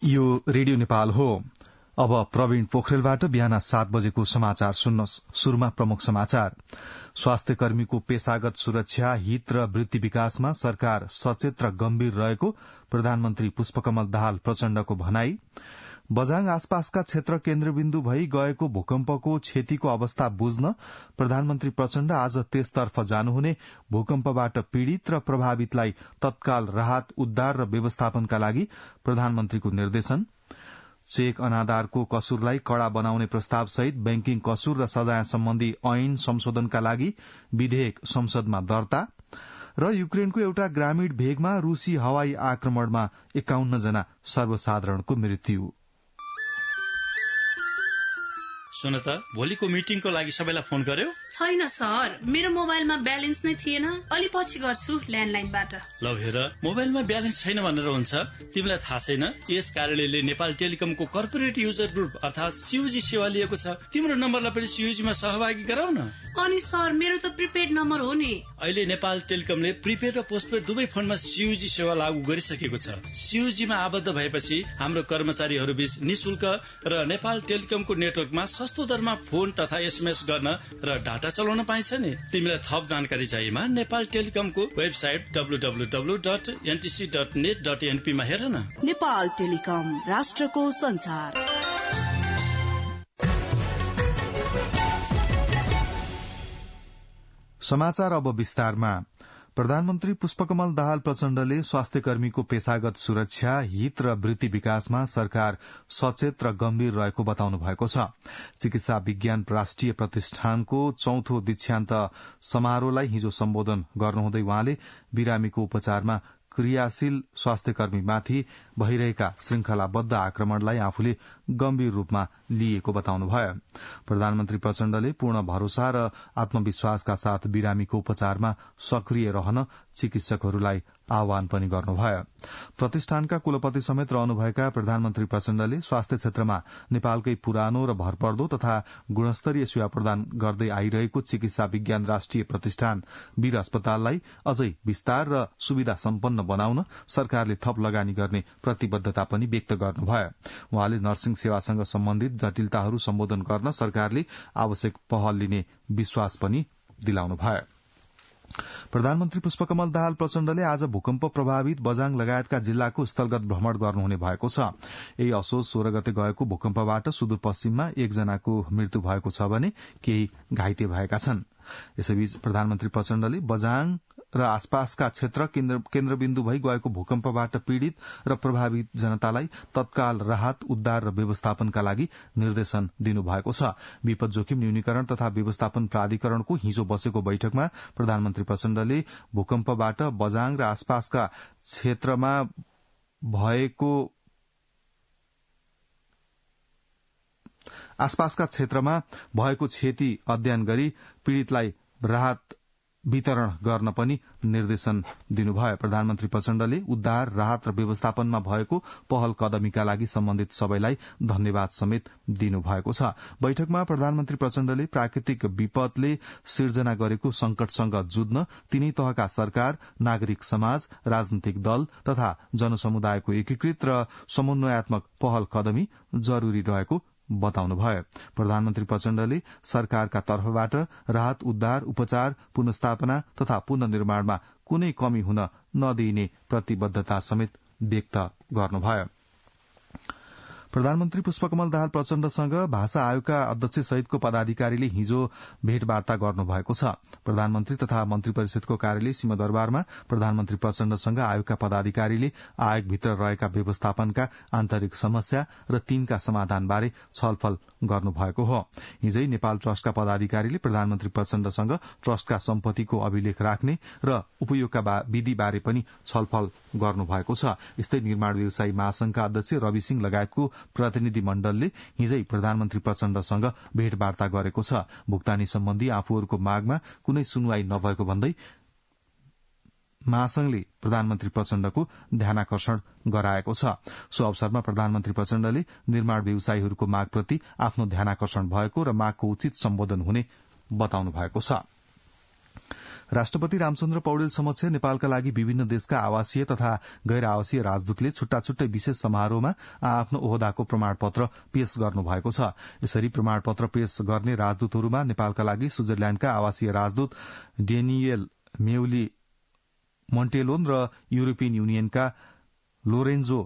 यो रेडियो नेपाल हो। अब प्रवीण पोखरेलबाट बिहान 7 बजेको समाचार सुन्नुहोस्। शुरूमा प्रमुख समाचार। स्वास्थ्य कर्मीको पेशागत सुरक्षा, हित र वृत्ति विकासमा सरकार सचेत र गम्भीर रहेको प्रधानमन्त्री पुष्पकमल दाहाल प्रचण्डको भनाई। बझाङ आसपासका क्षेत्र केन्द्रबिन्दु भई गएको भूकम्पको क्षतिको अवस्था बुझ्न प्रधानमन्त्री प्रचण्ड आज त्यसतर्फ जानुहुने, भूकम्पबाट पीड़ित र प्रभावितलाई तत्काल राहत, उद्धार र व्यवस्थापनका लागि प्रधानमन्त्रीको निर्देशन। चेक अनादारको कसुरलाई कड़ा बनाउने प्रस्ताव सहित बैंकिङ कसुर र सजाय सम्बन्धी ऐन संशोधनका लागि विधेयक संसदमा दर्ता र युक्रेनको एउटा ग्रामीण भेगमा रूसी हवाई आक्रमणमा 51 जना सर्वसाधारणको मृत्यु। सुन त, भोलिको मिटिङको लागि सबैलाई फोन गर्यो? छैन सर, मेरो मोबाइलमा ब्यालेन्स नै थिएन। अलि पछि गर्छु ल्यान्डलाइनबाट। ल हेर, मोबाइलमा ब्यालेन्स छैन भनेर हुन्छ? तिमीलाई थाहा छैन? यस कार्यालयले नेपाल टेलिकमको कर्पोरेट युजर ग्रुप अर्थात सीयूजी सेवा लिएको छ। तिम्रो नम्बरलाई पनि सीयूजीमा सहभागी गराउ न। अनि सर, मेरो त प्रिपेड नम्बर हो नि। अहिले नेपाल टेलिकमले प्रिपेड र पोस्टपेड दुवै फोनमा सीयूजी सेवा लागू गरिसकेको छ। सीयूजीमा आबद्ध भएपछि हाम्रो कर्मचारीहरू बीच निशुल्क र नेपाल टेलिकमको नेटवर्कमा सस्तो दरमा फोन तथा एसएमएस गर्न र डाटा चलाउन पाइन्छ नि। तिमीलाई थप जानकारी चाहिएमा नेपाल टेलिकमको वेबसाइट www.ntc.net.np मा हेर न। नेपाल टेलिकम, राष्ट्रको संचार। समाचार अब विस्तारमा। प्रधानमन्त्री पुष्पकमल दाहाल प्रचण्डले स्वास्थ्य कर्मीको पेशागत सुरक्षा, हित र वृत्ति विकासमा सरकार सचेत र गम्भीर रहेको बताउनु भएको छ। चिकित्सा विज्ञान राष्ट्रिय प्रतिष्ठानको 4थो दीक्षान्त समारोहलाई हिजो सम्बोधन गर्नुहुँदै उहाँले बिरामीको उपचारमा क्रियाशील स्वास्थ्य कर्मीमाथि भइरहेका श्रृंखलाबद्ध आक्रमणलाई आफूले गम्भीर रूपमा लिएको बताउनुभयो। प्रधानमन्त्री प्रचण्डले पूर्ण भरोसा र आत्मविश्वासका साथ बिरामीको उपचारमा सक्रिय रहन चिकित्सकहरूलाई आह्वान पनि गर्नुभयो। प्रतिष्ठानका कुलपति समेत रहनुभएका प्रधानमन्त्री प्रचण्डले स्वास्थ्य क्षेत्रमा नेपालकै पुरानो र भरपर्दो तथा गुणस्तरीय सेवा प्रदान गर्दै आइरहेको चिकित्सा विज्ञान राष्ट्रिय प्रतिष्ठान वीर अस्पताललाई अझै विस्तार र सुविधा सम्पन्न बनाउन सरकारले थप लगानी गर्ने प्रतिबद्धता पनि व्यक्त गर्नुभयो। उहाँले नर्सिङ सेवासँग सम्बन्धित जटिलताहरू सम्बोधन गर्न सरकारले आवश्यक पहल लिने विश्वास पनि दिलाउनुभयो। प्रधानमन्त्री पुष्पकमल दाहाल प्रचण्डले आज भूकम्प प्रभावित बझाङ लगायतका जिल्लाको स्थलगत भ्रमण गर्नुहुने भएको छ। यही असोज 16 गते गएको भूकम्पबाट सुदूरपश्चिममा 1 जनाको मृत्यु भएको छ भने केही घाइते भएका छन्। यसैबीच प्रधानमन्त्री प्रचण्डले बझाङ र आसपासका क्षेत्र केन्द्रबिन्दु भई गएको भूकम्पबाट पीड़ित र प्रभावित जनतालाई तत्काल राहत, उद्धार र व्यवस्थापनका लागि निर्देशन दिनुभएको छ। विपद जोखिम न्यूनीकरण तथा व्यवस्थापन प्राधिकरणको हिजो बसेको बैठकमा प्रधानमन्त्री प्रचण्डले भूकम्पबाट बझाङ र आसपासका क्षेत्रमा भएको क्षति अध्ययन गरी पीड़ितलाई राहत वितरण गर्न पनि निर्देशन दिनुभयो। प्रधानमन्त्री प्रचण्डले उद्धार, राहत र व्यवस्थापनमा भएको पहल कदमीका लागि सम्बन्धित सबैलाई धन्यवाद समेत दिनुभएको छ। बैठकमा प्रधानमन्त्री प्रचण्डले प्राकृतिक विपदले सिर्जना गरेको संकटसँग जुझ्न तीनै तहका सरकार, नागरिक समाज, राजनीतिक दल तथा जनसमुदायको एकीकृत र समन्वयात्मक पहल कदमी जरूरी रहेको बताउनुभयो। प्रधानमन्त्री प्रचण्डले सरकारका तर्फबाट राहत, उद्धार, उपचार, पुनर्स्थापना तथा पुनर्निर्माणमा कुनै कमी हुन नदिइने प्रतिबद्धता समेत व्यक्त गर्नुभयो। प्रधानमन्त्री पुष्पकमल दाहाल प्रचण्डसँग भाषा आयोगका अध्यक्ष सहितको पदाधिकारीले हिजो भेटवार्ता गर्नुभएको छ। प्रधानमन्त्री तथा मन्त्री परिषदको कार्यालय सिंहदरबारमा प्रधानमन्त्री प्रचण्डसँग आयोगका पदाधिकारीले आयोगभित्र रहेका व्यवस्थापनका आन्तरिक समस्या र तिनका समाधानबारे छलफल गर्नुभएको हो। हिजै नेपाल ट्रस्टका पदाधिकारीले प्रधानमन्त्री प्रचण्डसँग ट्रस्टका सम्पत्तिको अभिलेख राख्ने र उपयोगका विधिबारे पनि छलफल गर्नुभएको छ। यस्तै निर्माण व्यवसायी महासंघका अध्यक्ष रवि सिंह लगायतको प्रतिनिधि मण्डलले हिजै प्रधानमन्त्री प्रचण्डसँग भेटवार्ता गरेको छ। भुक्तानी सम्बन्धी आफूहरूको मागमा कुनै सुनवाई नभएको भन्दै महासंघले प्रधानमन्त्री प्रचण्डको ध्यानाकर्षण गराएको छ। सो अवसरमा प्रधानमन्त्री प्रचण्डले निर्माण व्यवसायीहरूको मागप्रति आफ्नो ध्यानाकर्षण भएको र मागको उचित सम्बोधन हुने बताउनु भएको छ। राष्ट्रपति रामचन्द्र पौडेल समक्ष नेपालका लागि विभिन्न देशका आवासीय तथा गैर आवासीय राजदूतले छुट्टा छुट्टै विशेष समारोहमा आफ्नो ओहदाको प्रमाणपत्र पेश गर्नुभएको छ। यसरी प्रमाणपत्र पेश गर्ने राजदूतहरूमा नेपालका लागि स्विजरल्याण्डका आवासीय राजदूत डेनियल मेउली मोन्टेलोन र युरोपियन युनियनका लोरेन्जो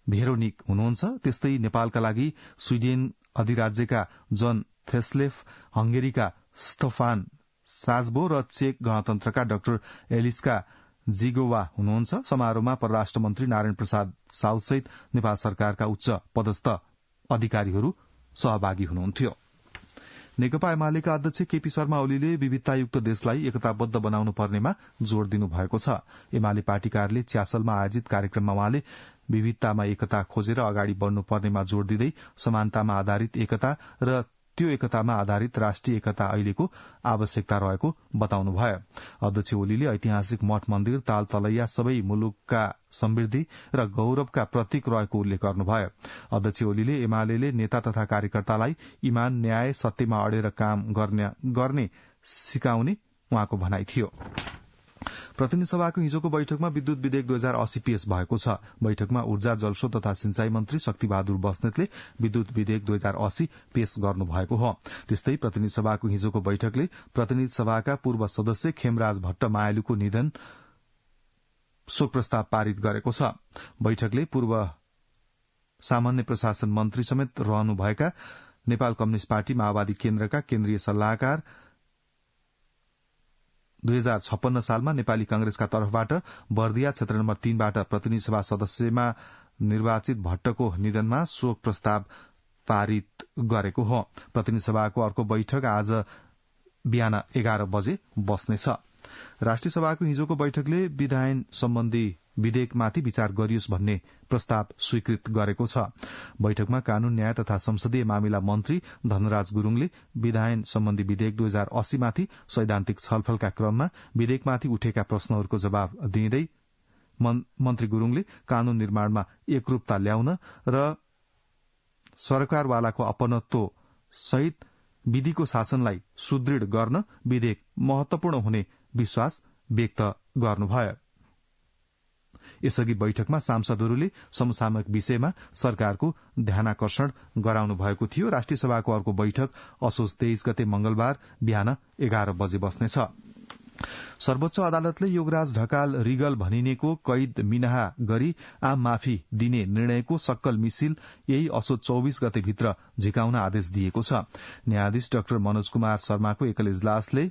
भेरोनिक हुनुहुन्छ। त्यस्तै नेपालका लागि स्वीडेन अधिराज्यका जन थेस्लेफ, हंगेरीका स्टफान साजबो र चेक गणतन्त्रका डाक्टर एलिस्का जिगोवा हुनुहुन्छ। समारोहमा परराष्ट्र मन्त्री नारायण प्रसाद साउदसहित नेपाल सरकारका उच्च पदस्थ अधिकारीहरू सहभागी हुनुहुन्थ्यो। नेकपा एमालेका अध्यक्ष केपी शर्मा ओलीले विविधतायुक्त देशलाई एकताबद्ध बनाउनु पर्नेमा जोड़ दिनु भएको छ। एमाले पार्टी कार्यालय च्यासलमा आयोजित कार्यक्रममा उहाँले विविधतामा एकता खोजेर अगाडि बढ़नु पर्नेमा जोड़ दिँदै समानतामा आधारित एकता र त्यो एकतामा आधारित राष्ट्रिय एकता अहिलेको आवश्यकता रहेको बताउनुभयो। अध्यक्ष ओलीले ऐतिहासिक मठ मन्दिर, ताल तलैया सबै मुलुकका समृद्धि र गौरवका प्रतीक रहेको उल्लेख गर्नुभयो। अध्यक्ष ओलीले एमाले नेता तथा कार्यकर्तालाई ईमान, न्याय, सत्यमा अडेर काम गर्ने सिकाउने उहाँको भनाइ थियो। प्रतिनिधि सभाको हिजोको बैठकमा विद्युत विधेयक 2080 पेश भएको छ। बैठकमा ऊर्जा, जलस्रोत तथा सिंचाई मन्त्री शक्तिबहादुर बस्नेतले विद्युत विधेयक 2080 पेश गर्नुभएको हो। त्यस्तै प्रतिनिधि सभाको हिजोको बैठकले प्रतिनिधि सभाका पूर्व सदस्य खेमराज भट्ट मायालुको निधन शोक प्रस्ताव पारित गरेको छ। बैठकले पूर्व सामान्य प्रशासन मन्त्री समेत रहनुभएका नेपाल कम्युनिष्ट पार्टी माओवादी केन्द्रका केन्द्रीय सल्लाहकार 2056 सालमा नेपाली कांग्रेसका तर्फबाट बर्दिया क्षेत्र नम्बर 3 बाट प्रतिनिधि सभा सदस्यमा निर्वाचित भट्टको निधनमा शोक प्रस्ताव पारित गरेको हो। प्रतिनिधि सभाको अर्को बैठक आज बिहान 11 बजे बस्नेछ। राष्ट्रिय सभाको हिजोको बैठकले विधायन सम्बन्धी विधेयकमाथि विचार गरियोस् भन्ने प्रस्ताव स्वीकृत गरेको छ। बैठकमा कानून, न्याय तथा संसदीय मामिला मन्त्री धनराज गुरूङले विधायन सम्बन्धी विधेयक 2080 माथि सैद्धान्तिक छलफलका क्रममा विधेयकमाथि उठेका प्रश्नहरूको जवाब दिँदै मन्त्री गुरूङले कानून निर्माणमा एकरूपता ल्याउन र सरकारवालाको अपनत्व सहित विधिको शासनलाई सुदृढ़ गर्न विधेयक महत्वपूर्ण हुने विश्वास व्यक्त गर्नुभयो। यसअघि बैठकमा सांसदहरूले समसामयिक विषयमा सरकारको ध्यानाकर्षण गराउनु भएको थियो। राष्ट्रिय सभाको अर्को बैठक असोज 23 गते मंगलबार बिहान 11 बजे बस्नेछ। सर्वोच्च अदालतले योगराज ढकाल रिगल भनिनेको कैद मिनाहा गरी आम माफी दिने निर्णयको सक्कल मिसिल यही असोज 24 गते भित्र झिकाउन आदेश दिएको छ। न्यायाधीश डाक्टर मनोज कुमार शर्माको एकल इजलासले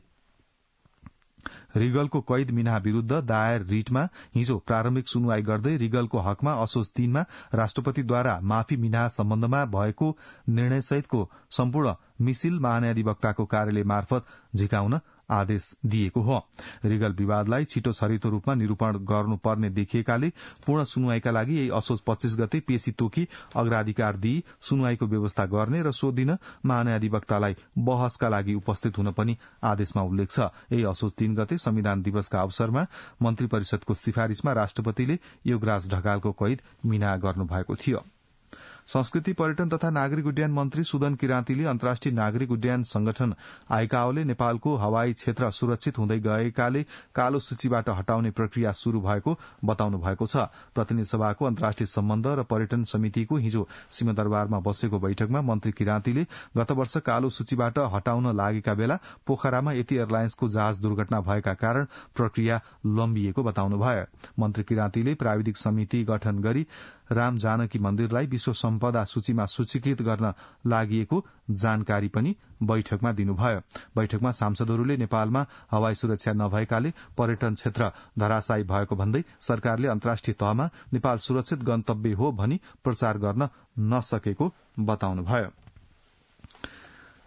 रिगलको कैद मिनाहा विरूद्ध दायर रिटमा हिजो प्रारम्भिक सुनवाई गर्दै रिगलको हकमा असोज 3 मा राष्ट्रपतिद्वारा माफी मिनाहा सम्बन्धमा भएको निर्णयसहितको सम्पूर्ण मिसिल महान्यायाधिवक्ताको कार्यालय मार्फत झिकाउन आदेश दिएको हो। रिगल विवादलाई छिटो छरितो रूपमा निरूपण गर्नुपर्ने देखिएकाले पूर्ण सुनवाईका लागि यही असोज 25 गते पेशी तोकी अग्राधिकार दिई सुनवाईको व्यवस्था गर्ने र सो दिन महान्यायाधिवक्तालाई बहसका लागि उपस्थित हुन पनि आदेशमा उल्लेख छ। यही असोज 3 गते संविधान दिवसका अवसरमा मन्त्री परिषदको सिफारिशमा राष्ट्रपतिले योगराज ढकालको कैद मिनाहा गर्नुभएको थियो। संस्कृति, पर्यटन तथा नागरिक उड्डयन मन्त्री सुदन किराँतीले अन्तर्राष्ट्रिय नागरिक उड्डयन संगठन आइकाओले नेपालको हवाई क्षेत्र सुरक्षित हुँदै गएकाले कालो सूचीबाट हटाउने प्रक्रिया शुरू भएको बताउनु भएको छ। प्रतिनिधि सभाको अन्तर्राष्ट्रिय सम्बन्ध र पर्यटन समितिको हिजो सिंहदरबारमा बसेको बैठकमा मन्त्री किराँतीले गत वर्ष कालो सूचीबाट हटाउन लागेका बेला पोखरामा यति एयरलाइन्सको जहाज दुर्घटना भएका कारण प्रक्रिया लम्बिएको बताउनुभयो। मन्त्री किराँतीले प्राविधिक समिति गठन गरी राम जानकी मन्दिरलाई विश्व सम्पदा सूचीमा सूचीकृत गर्न लागि जानकारी पनि बैठकमा दिनुभयो। बैठकमा सांसदहरूले नेपालमा हवाई सुरक्षा नभएकाले पर्यटन क्षेत्र धराशायी भएको भन्दै सरकारले अन्तर्राष्ट्रिय तहमा नेपाल सुरक्षित गन्तव्य हो भनी प्रचार गर्न नसकेको बताउनुभयो।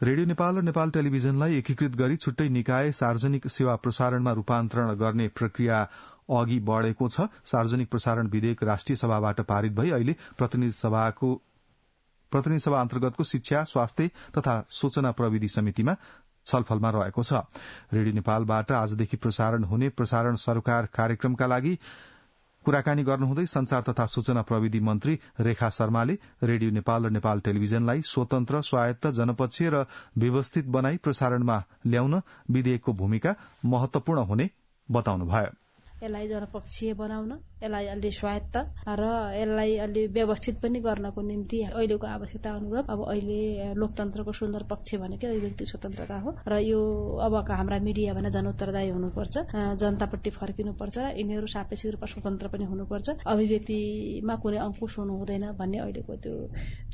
रेडियो नेपाल र नेपाल टेलिभिजनलाई एकीकृत गरी छुट्टै निकाय सार्वजनिक सेवा प्रसारणमा रूपान्तरण गर्ने प्रक्रिया अघि बढ़ेको छ। सार्वजनिक प्रसारण विधेयक राष्ट्रिय सभाबाट पारित भई अहिले प्रतिनिधि सभा अन्तर्गतको शिक्षा, स्वास्थ्य तथा सूचना प्रविधि समितिमा छलफलमा रहेको छ। रेडियो नेपालबाट आजदेखि प्रसारण हुने प्रसारण सरोकार कार्यक्रमका लागि कुराकानी गर्नुहुँदै संचार तथा सूचना प्रविधि मन्त्री रेखा शर्माले रेडियो नेपाल र नेपाल टेलिभिजनलाई स्वतन्त्र, स्वायत्त, जनपक्षीय र व्यवस्थित बनाई प्रसारणमा ल्याउन विधेयकको भूमिका महत्वपूर्ण हुने बताउनुभयो। यसलाई जनपक्षीय बनाउन, यसलाई अलि स्वायत्त र यसलाई अलि व्यवस्थित पनि गर्नको निम्ति अहिलेको आवश्यकता अनुरूप अब अहिले लोकतन्त्रको सुन्दर पक्ष भनेकै अभिव्यक्ति स्वतन्त्रता हो र यो अबका हाम्रा मिडिया भने जनउत्तरदायी हुनुपर्छ, जनतापट्टि फर्किनुपर्छ र यिनीहरू सापेक्षिक रूपमा स्वतन्त्र पनि हुनुपर्छ, अभिव्यक्तिमा कुनै अंकुश हुनु हुँदैन भन्ने अहिलेको त्यो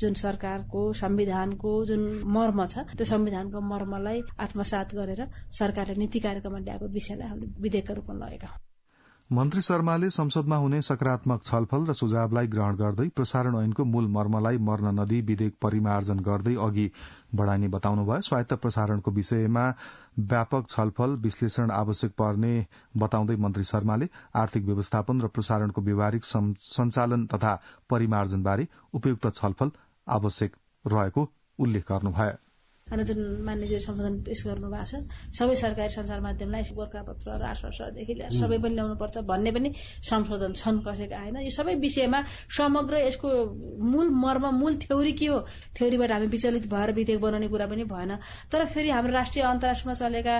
जुन सरकारको संविधानको जुन मर्म छ त्यो संविधानको मर्मलाई आत्मसात गरेर सरकारले नीति कार्यक्रममा ल्याएको विषयलाई हामीले विधेयकका रूपमा लगेका हौं। मन्त्री शर्माले संसदमा हुने सकारात्मक छलफल र सुझावलाई ग्रहण गर्दै प्रसारण ऐनको मूल मर्मलाई मर्न नदिई विधेयक परिमार्जन गर्दै अघि बढ़ाइने बताउनुभयो। स्वायत्त प्रसारणको विषयमा व्यापक छलफल विश्लेषण आवश्यक पर्ने बताउँदै मन्त्री शर्माले आर्थिक व्यवस्थापन र प्रसारणको व्यावहारिक सञ्चालन तथा परिमार्जनबारे उपयुक्त छलफल आवश्यक रहेको उल्लेख गर्नुभयो। अनि जुन मान्यज्यू सम्बोधन पेश गर्नुभएको छ सबै सरकारी सञ्चार माध्यमलाई गोरखापत्र र आश्वासनदेखि लिएर सबै पनि ल्याउनुपर्छ भन्ने पनि संशोधन छन्, कसैको आएन। यो सबै विषयमा समग्र यसको मूल मर्म, मूल थ्योरी के हो, थ्योरीबाट हामी विचलित भएर विधेयक बनाउने कुरा पनि भएन। तर फेरि हाम्रो राष्ट्रिय अन्तर्राष्ट्रमा चलेका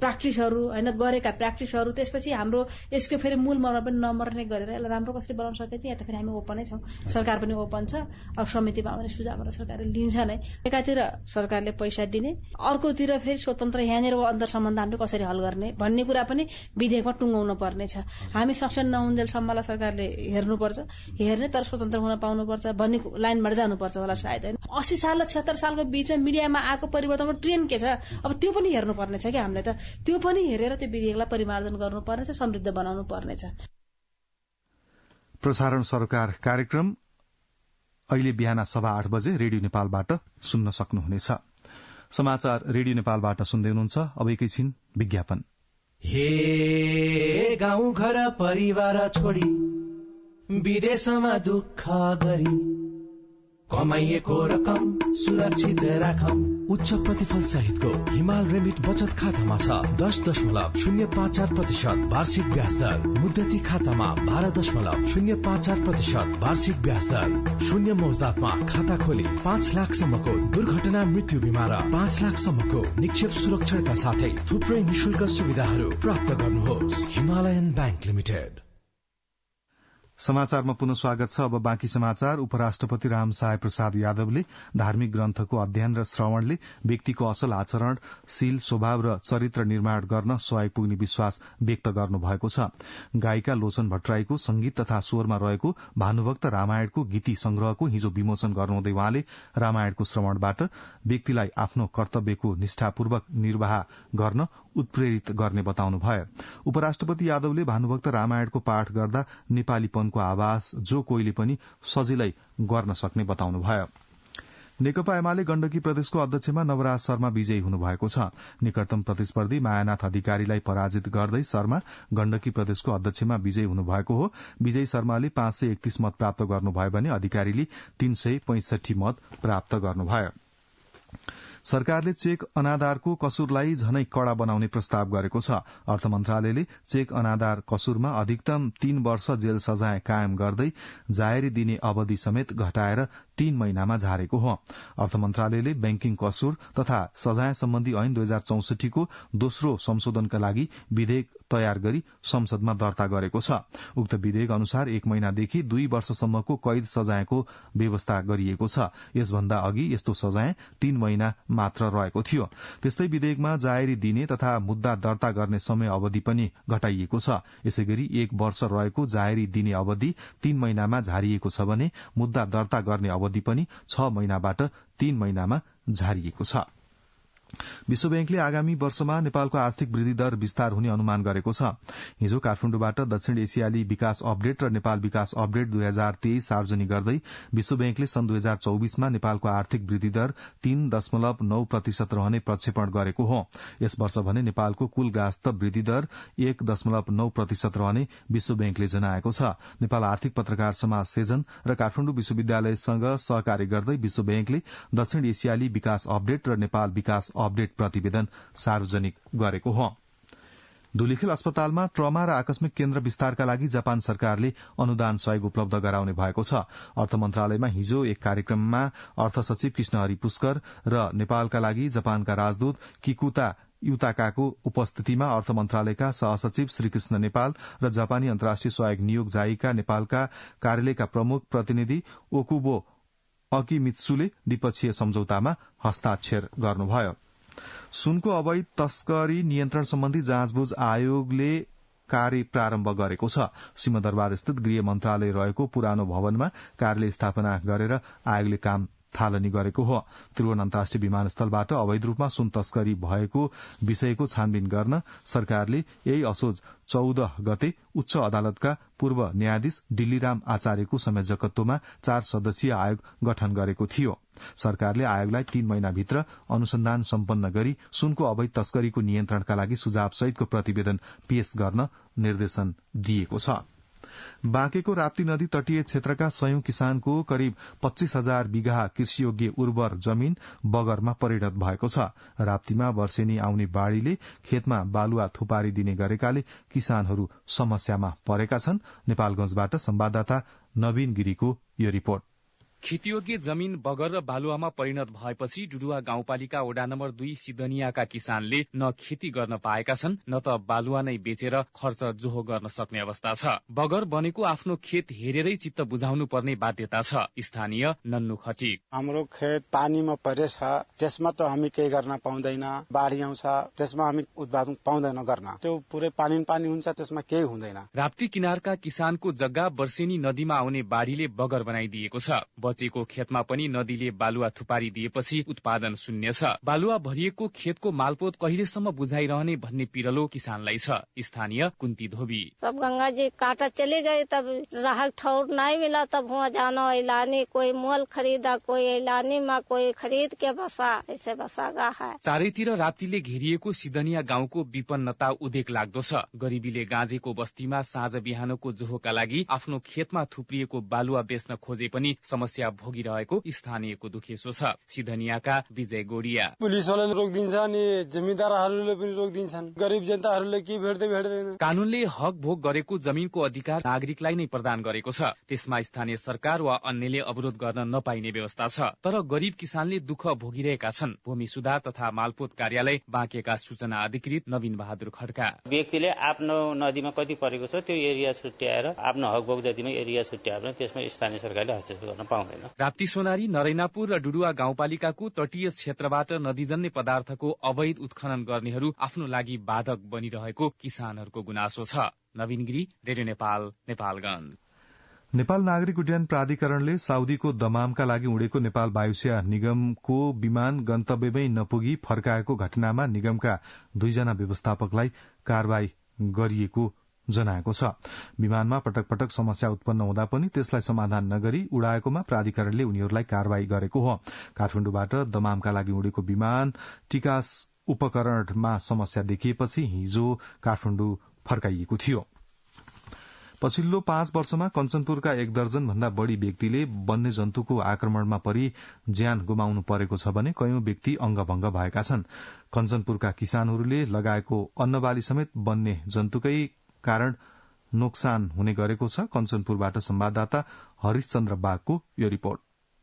प्र्याक्टिसहरू होइन, गरेका प्र्याक्टिसहरू, त्यसपछि हाम्रो यसको फेरि मूल मर्म पनि नमर्ने गरेर यसलाई राम्रो कसरी बनाउन सकिन्छ, यहाँ त फेरि हामी ओपनै छौँ, सरकार पनि ओपन छ। अब समितिमा आउने सुझावहरू सरकारले लिन्छ नै। एकातिर सरकारले पैसा दिने, अर्कोतिर फेरि स्वतन्त्र यहाँनिरको अन्तर सम्बन्ध हामीले कसरी हल गर्ने भन्ने कुरा पनि विधेयकमा टुङ्गाउनु पर्नेछ। हामी सक्षम नहुन्जेलसम्मलाई सरकारले हेर्नुपर्छ, हेर्ने तर स्वतन्त्र हुन पाउनुपर्छ भन्ने लाइनबाट जानुपर्छ होला सायद होइन। 80 साल र 76 सालको बीचमा मिडियामा आएको परिवर्तनको ट्रेन्ड के छ अब त्यो पनि हेर्नुपर्नेछ कि हामीले त त्यो पनि हेरेर त्यो विधेयकलाई परिमार्जन गर्नुपर्नेछ, समृद्ध बनाउनु पर्नेछ। प्रसारण सरकार कार्यक्रम अहिले बिहान 8:15 बजे रेडियो नेपालबाट सुन्न सक्नुहुनेछ। समाचार रेडियो नेपालबाट सुन्दै हुनुहुन्छ। अब एकैछिन विज्ञापन। हे गाउँ घर परिवार छोडी विदेशमा दुःख गरी कमाइएको रकम सुरक्षित राखौं। उच्च प्रतिफल सहितको हिमाल रेमिट बचत खातामा छ 10.054% वार्षिक ब्याज दर। मुद्दती खातामा 12.054% वार्षिक ब्याज दर। शून्य मौजदातमा खाता खोली 5 लाखसम्मको दुर्घटना मृत्यु बिमा र 5 लाखसम्मको निक्षेप सुरक्षाका साथै थुप्रै निशुल्क सुविधाहरू प्राप्त गर्नुहोस्। Himalayan bank limited. समाचारमा पुनः स्वागत छ। अब बाँकी समाचार। उपराष्ट्रपति रामसहाय प्रसाद यादवले धार्मिक ग्रन्थको अध्ययन र श्रवणले व्यक्तिको असल आचरण, शील, स्वभाव र चरित्र निर्माण गर्न सहयोग पुग्ने विश्वास व्यक्त गर्नुभएको छ। गायिका लोचन भट्टराईको संगीत तथा स्वरमा रहेको भानुभक्त रामायणको गीति संग्रहको हिजो विमोचन गर्नुहुँदै उहाँले रामायणको श्रवणबाट व्यक्तिलाई आफ्नो कर्तव्यको निष्ठापूर्वक निर्वाह गर्न उत्प्रेरित गर्ने बताउनुभयो। उपराष्ट्रपति यादवले भानुभक्त रामायणको पाठ गर्दा नेपालीपनको आभास जो कोहीले पनि सजिलै गर्न सक्ने बताउनुभयो। नेकपा एमाले गण्डकी प्रदेशको अध्यक्षमा नवराज शर्मा विजयी हुनुभएको छ। निकटतम प्रतिस्पर्धी मायानाथ अधिकारीलाई पराजित गर्दै शर्मा गण्डकी प्रदेशको अध्यक्षमा विजयी हुनुभएको हो। विजयी शर्माले 531 मत प्राप्त गर्नुभयो भने अधिकारीले 365 मत प्राप्त गर्नुभयो। सरकारले चेक अनादारको कसुरलाई झनै कड़ा बनाउने प्रस्ताव गरेको छ। अर्थ मन्त्रालयले चेक अनादार कसुरमा अधिकतम 3 वर्ष जेल सजाय कायम गर्दै जाहेरी दिने अवधि समेत घटाएर 3 महिनामा झारेको हो। अर्थ मन्त्रालयले बैंकिङ कसुर तथा सजाय सम्बन्धी ऐन 2064 को दोस्रो संशोधनका लागि विधेयक तयार गरी संसदमा दर्ता गरेको छ। उक्त विधेयक अनुसार 1 महिनादेखि 2 वर्षसम्मको कैद सजायको व्यवस्था गरिएको छ। यसभन्दा अघि यस्तो सजाय 3 महिना मात्र रहेको थियो। त्यस्तै विधेयकमा जाहेरी दिने तथा मुद्दा दर्ता गर्ने समय अवधि पनि घटाइएको छ। यसैगरी 1 वर्ष रहेको जाहेरी दिने अवधि 3 महिनामा झारिएको छ भने मुद्दा दर्ता गर्ने अवधि पनि 6 महिनाबाट 3 महिनामा झारिएको छ। विश्व बैंकले आगामी वर्षमा नेपालको आर्थिक वृद्धि दर विस्तार हुने अनुमान गरेको छ। हिजो काठमाडौँबाट दक्षिण एसियाली विकास अपडेट र नेपाल विकास अपडेट 2023 सार्वजनिक गर्दै विश्व बैंकले सन् 2024 मा नेपालको आर्थिक वृद्धि दर 3.9% रहने प्रक्षेपण गरेको हो। यस वर्ष भने नेपालको कुल गास्थ वृद्धि दर 1.9% रहने विश्व बैंकले जनाएको छ। नेपाल आर्थिक पत्रकार समाज सेजन र काठमाडौँ विश्वविद्यालयसँग सहकार्य गर्दै विश्व बैंकले दक्षिण एसियाली विकास अपडेट र नेपाल विकास अपडेट प्रतिवेदन सार्वजनिक गरेको हो। धुलीखेल अस्पतालमा ट्रमा र आकस्मिक केन्द्र विस्तारका लागि जापान सरकारले अनुदान सहयोग उपलब्ध गराउने भएको छ। अर्थ मन्त्रालयमा हिजो एक कार्यक्रममा अर्थ सचिव कृष्णहरि पुष्कर र नेपालका लागि जापानका राजदूत किकुता युताकाको उपस्थितिमा अर्थ मन्त्रालयका सहसचिव श्रीकृष्ण नेपाल र जापानी अन्तर्राष्ट्रिय सहयोग नियोग जाईका नेपालका कार्यालयका प्रमुख प्रतिनिधि ओकुबो अकिमित्सुले द्विपक्षीय सम्झौतामा हस्ताक्षर गर्नुभयो। सुनको अवैध तस्करी नियन्त्रण सम्बन्धी जाँचबुझ आयोगले कार्य प्रारम्भ गरेको छ। सिंहदरबार स्थित गृह मन्त्रालय रहेको पुरानो भवनमा कार्यालय स्थापना गरेर आयोगले काम थालनी गरेको हो। त्रिभुवन अन्तर्राष्ट्रिय विमानस्थलबाट अवैध रूपमा सुन तस्करी भएको विषयको छानबिन गर्न सरकारले यही असोज 14 गते उच्च अदालतका पूर्व न्यायाधीश डिल्लीराम आचार्यको संयोजकत्वमा 4 सदस्यीय आयोग गठन गरेको थियो। सरकारले आयोगलाई 3 महिनाभित्र अनुसन्धान सम्पन्न गरी सुनको अवैध तस्करीको नियन्त्रणका लागि सुझाव सहितको प्रतिवेदन पेश गर्न निर्देशन दिएको छ। बाँकेको राप्ती नदी तटीय क्षेत्रका 100 किसानको करिब 25,000 बिघा कृषियोग्य उर्वर जमीन बगरमा परिणत भएको छ। राप्तीमा वर्षेनी आउने बाढ़ीले खेतमा बालुवा थुपारी दिने गरेकाले किसानहरू समस्यामा परेका छन्। नेपालगंजबाट संवाददाता नवीन गिरीको यो रिपोर्ट। खेतीयोग्य जमीन बगर र बालुवामा परिणत भएपछि डुडुवा गाउँपालिका वडा नम्बर 2 सिद्धनियाका किसानले न खेती गर्न पाएका छन् न त बालुवा नै बेचेर खर्च जोहो गर्न सक्ने अवस्था छ। बगर बनेको आफ्नो खेत हेरेरै चित्त बुझाउनु पर्ने बाध्यता छ। स्थानीय नन्नु खटिक हाम्रो खेत पानीमा परेछ, त्यसमा त हामी केही गर्न पाउँदैन। बाढी आउँछ त्यसमा हामी उत्पादन पाउँदैन गर्न, त्यो पुरै पानी हुन्छ त्यसमा केही हुँदैन। राप्ती किनारका किसानको जग्गा वर्षेनी नदीमा आउने बाढीले बगर बनाइदिएको छ। बचेको खेतमा पनि नदीले बालुवा थुपारी दिएपछि उत्पादन शून्य छ। बालुवा भरिएको खेतको मालपोत कहिलेसम्म बुझाइरहने भन्ने पिरलो किसानलाई छ। स्थानीय कुन्ती धोबी सब गंगा जी काटा चले गए, तब राहत ठौर नहीं मिला, तब हुआ जाना इलानी, कोई मोल खरीदा, कोई इलानी में कोई खरीद के बसा, ऐसे बसागा है। चारैतिर राप्तीले घेरिएको सिद्धनिया गाउँको विपन्नता उदेक लाग्दो छ। गरीबीले गाँजेको बस्तीमा साँझ बिहानको जोहोका लागि आफ्नो खेतमा थुप्रिएको बालुवा बेच्न खोजे पनि समस्या भोगिरहेको स्थानीयको दुखेसो छ। सिद्धनियाका विजय गोडिया पुलिसवालाले रोकिदिन्छ नि जमिनदारहरूले पनि रोकिदिन्छन्, गरीब जनताहरूले के भेट्दैन। कानूनले हक भोग गरेको जमिनको अधिकार नागरिकलाई नै प्रदान गरेको छ। त्यसमा स्थानीय सरकार वा अन्यले अवरोध गर्न नपाइने व्यवस्था छ। तर गरीब किसानले दुःख भोगिरहेका छन्। भूमि सुधार तथा मालपोत कार्यालय बाँकेका सूचना अधिकृत नवीन बहादुर खड्का व्यक्तिले आफ्नो नदीमा कति परेको छ त्यो एरिया छुट्याएर आफ्नो हक भोग जतिमा एरिया छुट्याएर त्यसमा स्थानीय सरकारले हस्तक्षेप गर्न पाउँदैन। राप्ती सोनारी नरैनापुर र डुडुवा गाउँपालिकाको तटीय क्षेत्रबाट नदीजन्य पदार्थको अवैध उत्खनन गर्नेहरू आफ्नो लागि बाधक बनिरहेको किसानहरूको गुनासो छ। नवीन गिरी, रेडियो नेपाल, नेपालगञ्ज। नेपाल नागरिक उड्डयन प्राधिकरणले साउदीको दमामका लागि उडेको नेपाल वायुसेना निगमको विमान गन्तव्यमै नपुगी फर्काएको घटनामा निगमका 2 जना व्यवस्थापकलाई कारवाही गरिएको जनाएको छ। विमानमा पटक पटक समस्या उत्पन्न हुँदा पनि त्यसलाई समाधान नगरी उडाएकोमा प्राधिकरणले उनीहरूलाई कारवाही गरेको हो। काठमाडौँबाट दमामका लागि उडेको विमान टिकास उपकरणमा समस्या देखिएपछि हिजो काठमाडौँ फर्काइएको थियो। पछिल्लो 5 वर्षमा कञ्चनपुरका 1 दर्जन भन्दा बढ़ी व्यक्तिले वन्य जन्तुको आक्रमणमा परि ज्यान गुमाउनु परेको छ भने कयौं व्यक्ति अंगभंग भएका छन्। कञ्चनपुरका किसानहरूले लगाएको अन्नबाली समेत वन्य जन्तुकै कारण नोक्सान हुने गरेको छ। कञ्चनपुरबाट संवाददाता हरिशचन्द्र बागको यो रिपोर्ट।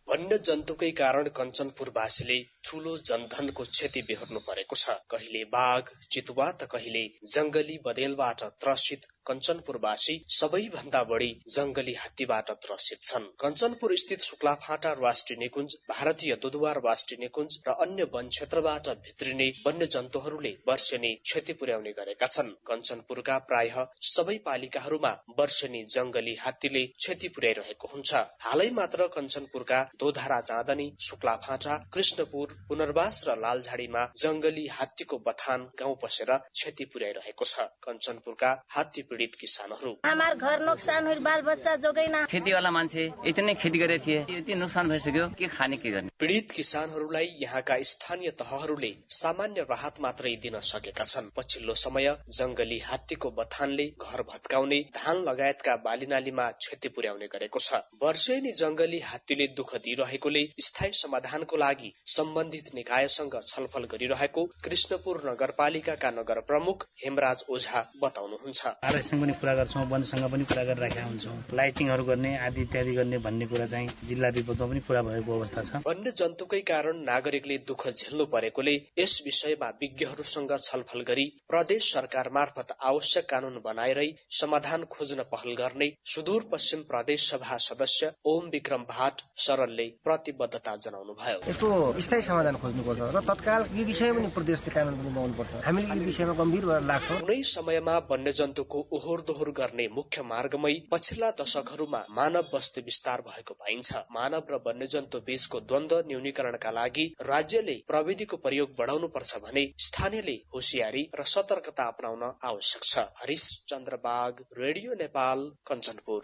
वन्य जन्तुकै कारण कञ्चनपुरवासीले ठूलो जनधनको क्षति बेहोर्नु परेको छ। कहिले बाघ, चितुवा त कहिले जंगली बदेलबाट त्रसित कञ्चनपुरवासी सबैभन्दा बढ़ी जंगली हात्तीबाट त्रसित छन्। कञ्चनपुर स्थित शुक्लाफाँटा राष्ट्रिय निकुञ्ज, भारतीय दुधुवार राष्ट्रिय निकुञ्ज र अन्य वन क्षेत्रबाट भित्रिने वन्य जन्तुहरूले वर्षेनी क्षति पुर्याउने गरेका छन्। कञ्चनपुरका प्रायः सबै पालिकाहरूमा वर्षेनी जंगली हात्तीले क्षति पुर्याइरहेको हुन्छ। हालै मात्र कञ्चनपुरका दोधारा चाँदनी, शुक्लाफाँटा, कृष्णपुर, पुनर्वास र लालझाडीमा जंगली हात्तीको बथान गाउँ पसेर क्षति पुर्याइरहेको छ। कञ्चनपुरका हात्ती पीड़ित किसानहरू। हमार घर नोक्सान हुई, बाल बच्चा जोगैना। खेती वाला मान्छे यति खेती गरे थिए, यति नोक्सान भइसक्यो, के खाने के गर्ने। पीड़ित किसानहरूलाई यहाँका स्थानीय तहहरूले सामान्य राहत मात्रै दिन सकेका छन्। पछिल्लो समय जंगली हात्तीको बथानले घर भत्काउने, धान लगायतका बालीनालीमा क्षति पुर्याउने गरेको छ। वर्षेनी जंगली हात्तीले दुःख दिइरहेकोले स्थायी समाधानको लागि सम्बन्धित निकायसँग छलफल गरिरहेको कृष्णपुर नगरपालिकाका नगर प्रमुख हेमराज ओझा बताउनुहुन्छ। आरएससँग पनि कुरा गर्छौं, वनसँग पनि कुरा गरिराखेका हुन्छौं। लाइटिङहरू गर्ने आदि इत्यादि गर्ने भन्ने कुरा चाहिँ जिल्ला विपदमा पनि कुरा भएको अवस्था छ। वन्य जन्तुकै कारण नागरिकले दुःख झेल्नु परेकोले यस विषयमा विज्ञहरूसँग छलफल गरी प्रदेश सरकार मार्फत आवश्यक कानून बनाएरै समाधान खोज्न पहल गर्ने सुदूरपश्चिम प्रदेश सभा सदस्य ओम विक्रम भाट सरलले प्रतिबद्धता जनाउनु भयो। यसको स्थायी समाधान खोज्नुपर्छ र तत्काल यो विषयमा पनि प्रदेशले कानून पनि बनाउनुपर्छ। हामीले यो विषयमा गम्भीर भएर लाग्छौं। कुनै समयमा वन्यजन्तुको ओहोर दोहोर गर्ने मुख्य मार्गमै पछिल्ला दशकहरूमा मानव बस्ती विस्तार भएको पाइन्छ। मानव र वन्यजन्तु बीचको द्वन्द्व न्यूनीकरणका लागि राज्यले प्रविधिको प्रयोग बढाउनुपर्छ भने स्थानीयले होशियारी र सतर्कता अपनाउन आवश्यक छ। हरिश चन्द्र बाग, रेडियो नेपाल, कञ्चनपुर।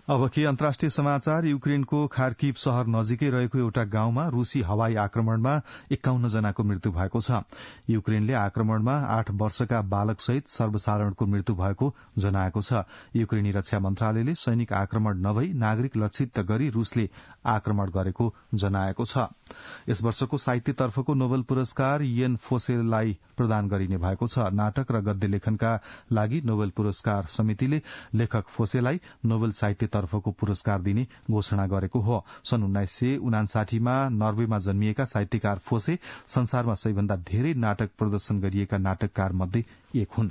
अब के अन्तर्राष्ट्रिय समाचार। युक्रेनको खार्किभ शहर नजिकै रहेको एउटा गाउँमा रूसी हवाई आक्रमणमा 51 जनाको मृत्यु भएको छ। युक्रेनले आक्रमणमा 8 वर्षका बालकसहित सर्वसाधारणको मृत्यु भएको जनाएको छ। युक्रेनी रक्षा मन्त्रालयले सैनिक आक्रमण नभई नागरिक लक्षित गरी रूसले आक्रमण गरेको जनाएको छ। यस वर्षको साहित्यतर्फको नोबेल पुरस्कार इएन फोसेलाई प्रदान गरिने भएको छ। नाटक र गद्य लेखनका लागि नोबेल पुरस्कार समितिले लेखक फोसेलाई नोबेल साहित्य तर्फको पुरस्कार दिने घोषणा गरेको हो। सन् 1959 मा नर्वेमा जन्मिएका साहित्यकार फोसे संसारमा सबैभन्दा धेरै नाटक प्रदर्शन गरिएका नाटककार मध्ये एक हुन्।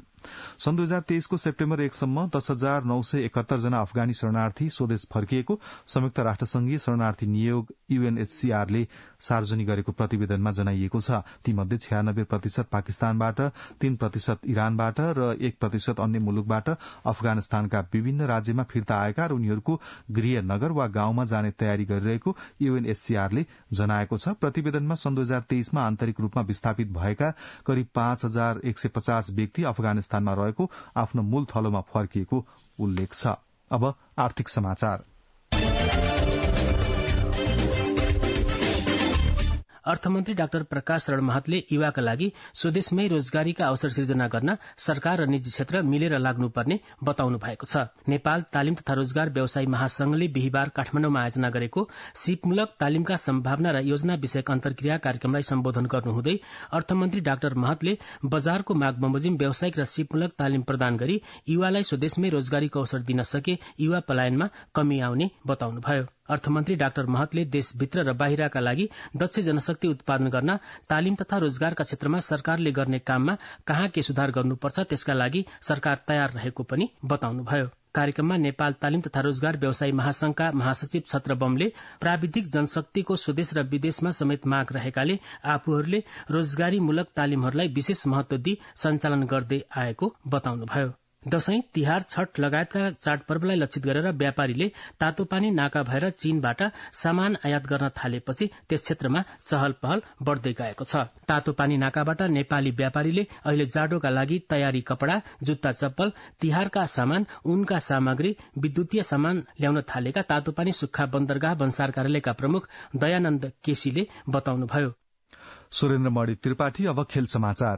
सन् 2023 को सेप्टेम्बर 1 सम्म 10,971 जना अफगानी शरणार्थी स्वदेश फर्किएको संयुक्त राष्ट्रसंघीय शरणार्थी नियोग यूएनएचसीआरले सार्वजनिक गरेको प्रतिवेदनमा जनाइएको छ। तीमध्ये 96% पाकिस्तानबाट, 3% इरानबाट र 1% अन्य मुलुकबाट अफगानिस्तानका विभिन्न राज्यमा फिर्ता आएका र उनीहरूको गृह नगर वा गाउँमा जाने तयारी गरिरहेको यूएनएचसीआरले जनाएको छ। प्रतिवेदनमा सन् 2023 मा आन्तरिक रूपमा विस्थापित भएका करिब 5,150 व्यक्ति अफगानिस्तानमा रहेको आफ्नो मूल थलोमा फर्किएको उल्लेख छ। अब आर्थिक समाचार। अर्थमन्त्री डाक्टर प्रकाश शरण महतले युवाका लागि स्वदेशमै रोजगारीका अवसर सिर्जना गर्न सरकार र निजी क्षेत्र मिलेर लाग्नुपर्ने बताउनु भएको छ। नेपाल तालिम तथा रोजगार व्यवसायी महासंघले बिहिबार काठमाडौँमा आयोजना गरेको सिपमूलक तालिमका सम्भावना र योजना विषयक अन्तर्क्रिया कार्यक्रमलाई सम्बोधन गर्नुहुँदै अर्थमन्त्री डाक्टर महतले बजारको माग बमोजिम व्यावसायिक र सिपमूलक तालिम प्रदान गरी युवालाई स्वदेशमै रोजगारीको अवसर दिन सके युवा पलायनमा कमी आउने बताउनुभयो। अर्थमन्त्री डाक्टर महतले देशभित्र र बाहिरका लागि दक्ष जनशक्ति उत्पादन गर्न तालिम तथा रोजगारका क्षेत्रमा सरकारले गर्ने काममा कहाँ के सुधार गर्नुपर्छ त्यसका लागि सरकार तयार रहेको पनि बताउनुभयो। कार्यक्रममा नेपाल तालिम तथा रोजगार व्यवसायी महासंघका महासचिव छत्र बमले प्राविधिक जनशक्तिको स्वदेश र विदेशमा समेत माग रहेकाले आफूहरूले रोजगारीमूलक तालिमहरूलाई विशेष महत्व दिई सञ्चालन गर्दै आएको बताउनुभयो। दशैं, तिहार, छठ लगायतका चाडपर्वलाई लक्षित गरेर व्यापारीले तातोपानी नाका भएर चीनबाट सामान आयात गर्न थालेपछि त्यस क्षेत्रमा चहल पहल बढ्दै गएको छ। तातोपानी नाकाबाट नेपाली व्यापारीले अहिले जाडोका लागि तयारी कपड़ा, जुत्ता चप्पल, तिहारका सामान, ऊनका सामग्री, विद्युतीय सामान ल्याउन थालेका तातोपानी सुक्खा बन्दरगाह भन्सार कार्यालयका प्रमुख दयानन्द केसीले बताउनुभयो। सुरेन्द्र मणि त्रिपाठी। अब खेल समाचार।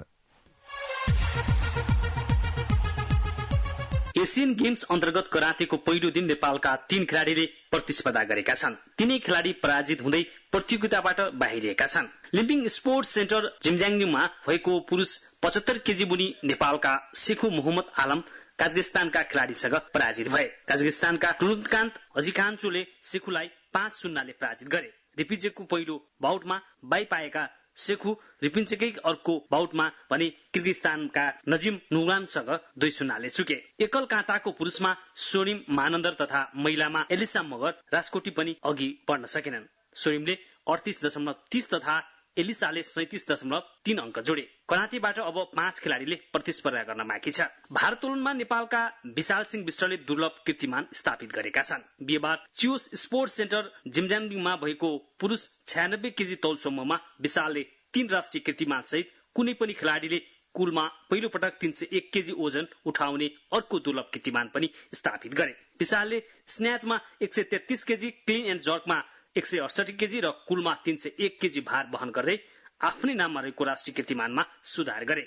एशियन गेम्स अन्तर्गत करातेको पहिलो दिन नेपालका 3 खेलाड़ीले प्रतिस्पर्धा गरेका छन्। तीनै खेलाड़ी पराजित हुँदै प्रतियोगिताबाट बाहिरिएका छन्। लिम्पिङ स्पोर्ट्स सेन्टर जिङज्याङमा भएको पुरुष 75 केजी मुनि नेपालका शेखु मोहम्मद आलम काजकिस्तानका खेलाड़ीसँग पराजित भए। काजकिस्तानका टुरुन्तकान्त अजिखान्चोले शेखुलाई 5-0 ले पराजित गरे। रिपिन्चेकको पहिलो बाउटमा बाई पाएका शेखु रिपिन्चेकै अर्को बाउटमा भने किर्गिस्तानका नजिम नुरानसँग 2-0 ले चुके। एकल काँटाको पुरुषमा सोनिम मानन्दर तथा महिलामा एलिसा मगर राजकोटी पनि अघि बढ्न सकेनन्। सोनिमले 38.30 तथा एलिसाले 37.3 अंक जोडे। करातेबाट अब 5 खेलाड़ीले प्रतिस्पर्धा गर्न बाँकी छ। भारोत्तोलनमा नेपालका विशाल सिंह विष्टले दुर्लभ कीर्तिमान स्थापित गरेका छन्। बिहिबार चियोस स्पोर्ट्स सेन्टर जिमजाङमा भएको पुरुष 96 केजी तौल समूहमा विशालले 3 राष्ट्रिय कीर्तिमान सहित कुनै पनि खेलाड़ीले कुलमा पहिलो पटक 301 केजी ओजन उठाउने अर्को दुर्लभ कीर्तिमान पनि स्थापित गरे। विशालले स्न्याचमा 133 केजी, क्लिन एन्ड जर्कमा 168 केजी र कुलमा 301 केजी भार वहन गर्दै आफ्नै नाममा रहेको राष्ट्रिय कीर्तिमानमा सुधार गरे।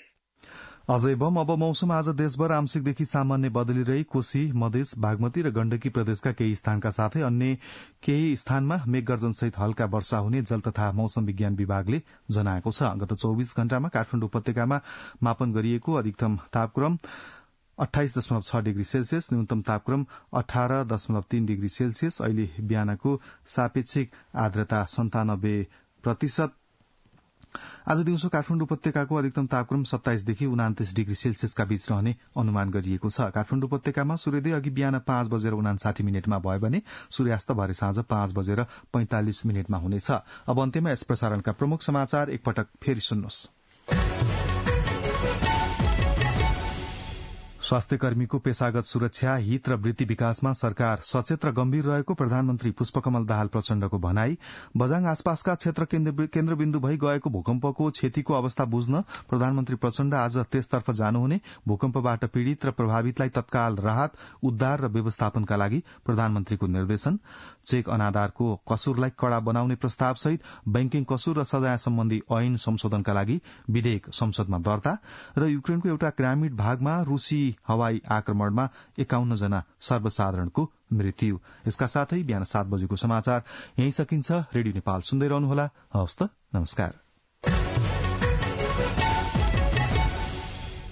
अझै अब मौसम आज देशभर आंशिकदेखि सामान्य बदलिरही कोशी, मधेस, बागमती र गण्डकी प्रदेशका केही स्थानका साथै अन्य केही स्थानमा मेघगर्जनसहित हल्का वर्षा हुने जल तथा मौसम विज्ञान विभागले जनाएको छ। गत 24 घण्टामा काठमाडौँ उपत्यकामा मापन गरिएको अधिकतम तापक्रम 28.6 डिग्री सेल्सियस, न्यूनतम तापक्रम 18.3 डिग्री सेल्सियस। अहिले बिहानको सापेक्षिक आर्द्रता 97%। आज दिउँसो काठमाडौँ उपत्यकाको अधिकतम तापक्रम 27 देखि 29 डिग्री सेल्सियसका बीच रहने अनुमान गरिएको छ। काठमाडौँ उपत्यकामा सूर्योदय अघि बिहान 5:59 भयो भने सूर्यास्त भरे साँझ 5:45 हुनेछ। अब अन्त्यमा यस प्रसारणका प्रमुख समाचार एकपटक फेरि सुन्नुहोस्। स्वास्थ्य कर्मीको पेशागत सुरक्षा, हित र वृत्ति विकासमा सरकार सचेत र गम्भीर रहेको प्रधानमन्त्री पुष्पकमल दाहाल प्रचण्डको भनाई। बझाङ आसपासका क्षेत्र केन्द्रबिन्दु भई गएको भूकम्पको क्षतिको अवस्था बुझ्न प्रधानमन्त्री प्रचण्ड आज त्यसतर्फ जानुहुने। भूकम्पबाट पीड़ित र प्रभावितलाई तत्काल राहत, उद्धार र व्यवस्थापनका लागि प्रधानमन्त्रीको निर्देशन। चेक अनादारको कसुरलाई कड़ा बनाउने प्रस्तावसहित बैंकिङ कसुर र सजाय सम्बन्धी ऐन संशोधनका लागि विधेयक संसदमा दर्ता। र युक्रेनको एउटा ग्रामीण भागमा रूसी हवाई आक्रमणमा 51 जना सर्वसाधारणको मृत्यु। यसका साथै बिहान 7 बजेको समाचार यही सकिन्छ। रेडियो नेपाल सुन्दै रहनुहोला। हवस् त, नमस्कार।